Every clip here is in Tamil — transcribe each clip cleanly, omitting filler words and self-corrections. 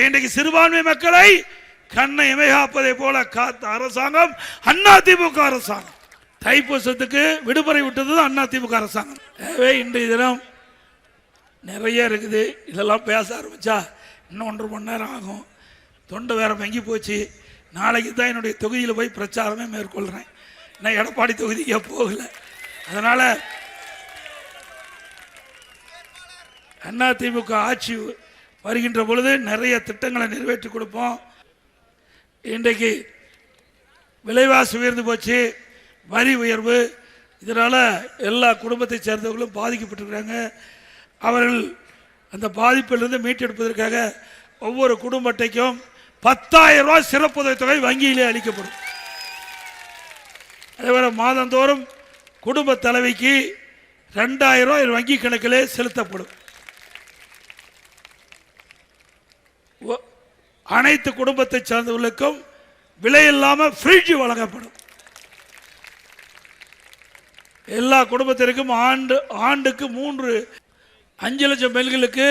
இன்றைக்கு சிறுபான்மை மக்களை கண்ணை இமைகாப்பதை போல காத்த அரசாங்கம் அதிமுக அரசாங்கம். தைப்பூசத்துக்கு விடுமுறை விட்டது அதிமுக அரசாங்கம். எனவே இன்றைய தினம் நிறைய இருக்குது. இதெல்லாம் பேச ஆரம்பிச்சா இன்னும் 1.5 மணி நேரம் ஆகும். தொண்டை வேற மங்கி போச்சு. நாளைக்கு தான் என்னுடைய தொகுதியில் போய் பிரச்சாரமே மேற்கொள்கிறேன். நான் எடப்பாடி தொகுதிக்கே போகல. அதனால் அதிமுக ஆட்சி வருகின்ற பொழுது நிறைய திட்டங்களை நிறைவேற்றி கொடுப்போம். இன்றைக்கு விலைவாசி உயர்ந்து போச்சு, வரி உயர்வு, இதனால் எல்லா குடும்பத்தை சேர்ந்தவர்களும் பாதிக்கப்பட்டிருக்கிறாங்க. அவர்கள் அந்த பாதிப்பிலிருந்து மீட்டெடுப்பதற்காக ஒவ்வொரு குடும்ப அட்டைக்கும் 10,000 ரூபாய் சிறப்பு உதவித்தொகை வங்கியிலே அளிக்கப்படும். அதேபோல மாதந்தோறும் குடும்ப தலைவிக்கு 2,000 ரூபாய் வங்கி கணக்கிலே செலுத்தப்படும். அனைத்து குடும்பத்தை சார்ந்தவர்களுக்கும் விலையில்லாமல் ஃப்ரிட்ஜ் வழங்கப்படும். எல்லா குடும்பத்திற்கும் ஆண்டுக்கு 5 லட்சம் பெண்களுக்கு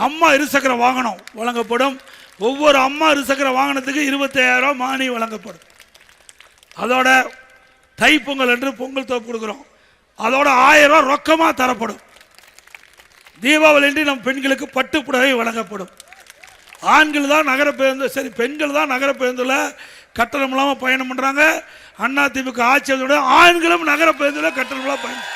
அம்மா இருசக்கர வாகனம் வழங்கப்படும். ஒவ்வொரு அம்மா இருசக்கர வாகனத்துக்கு 25,000 ரூபாய் மானியம் வழங்கப்படும். அதோட தைப்பொங்கல் என்று பொங்கல் தொகுப்பு கொடுக்குறோம். அதோட 1000 ரூபாய் ரொக்கமாக தரப்படும். தீபாவளி என்று நம் பெண்களுக்கு பட்டு புடவை வழங்கப்படும். ஆண்கள் தான் நகர பேருந்து, சரி பெண்கள் தான் நகர பேருந்துல கட்டணம் இல்லாமல் பயணம் பண்ணுறாங்க. அதிமுக ஆட்சியோட ஆண்களும் நகர பேருந்தில் கட்டணம் இல்லாமல் பயணம்.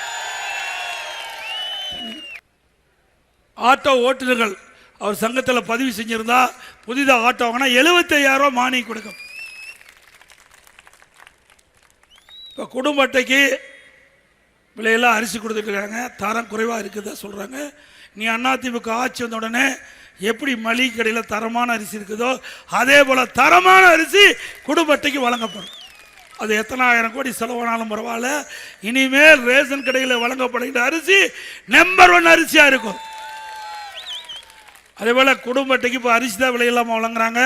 ஆட்டோ ஓட்டுநர்கள் அவர் சங்கத்தில் பதிவு செஞ்சிருந்தா புதிதாக ஆட்டோ வாங்கினா 75,000 ரூபாய் மானியம் கொடுக்கும். இப்போ குடும்ப அட்டைக்கு விலையெல்லாம் அரிசி கொடுத்துட்டு இருக்காங்க. தரம் குறைவாக இருக்குதா சொல்கிறாங்க. நீ அதிமுக ஆட்சி வந்த உடனே எப்படி மளிகை கடையில் தரமான அரிசி இருக்குதோ அதே போல் தரமான அரிசி குடும்ப அட்டைக்கு வழங்கப்படும். அது எத்தனை ஆயிரம் கோடி செலவானாலும் பரவாயில்ல. இனிமேல் ரேஷன் கடையில் வழங்கப்படுகின்ற அரிசி நம்பர் 1 அரிசியாக இருக்கும். அதே போல் குடும்ப அட்டைக்கு இப்போ அரிசி தான் விலையில்லாமல் வழங்குறாங்க.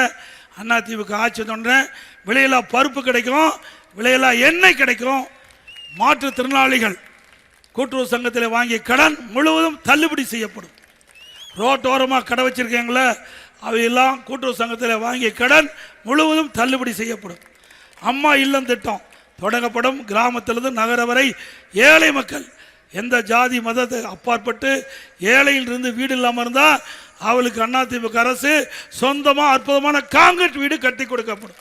அதிமுக ஆட்சி வந்தோடனே விலையில்லா பருப்பு கிடைக்கும், விலையில்லா எண்ணெய் கிடைக்கும். மாற்றுத்திறனாளிகள் கூட்டுறவு சங்கத்தில் வாங்கிய கடன் முழுவதும் தள்ளுபடி செய்யப்படும். ரோட்டோரமாக கடை வச்சிருக்கீங்களே அவையெல்லாம் கூட்டுறவு சங்கத்தில் வாங்கிய கடன் முழுவதும் தள்ளுபடி செய்யப்படும். அம்மா இல்லம் திட்டம் தொடங்கப்படும். கிராமத்திலிருந்து நகர வரை ஏழை மக்கள் எந்த ஜாதி மதத்தை அப்பாற்பட்டு ஏழையிலிருந்து வீடு இல்லாமல் இருந்தால் அவளுக்கு அதிமுக அரசு சொந்தமாக அற்புதமான காங்கிரீட் வீடு கட்டி கொடுக்கப்படும்.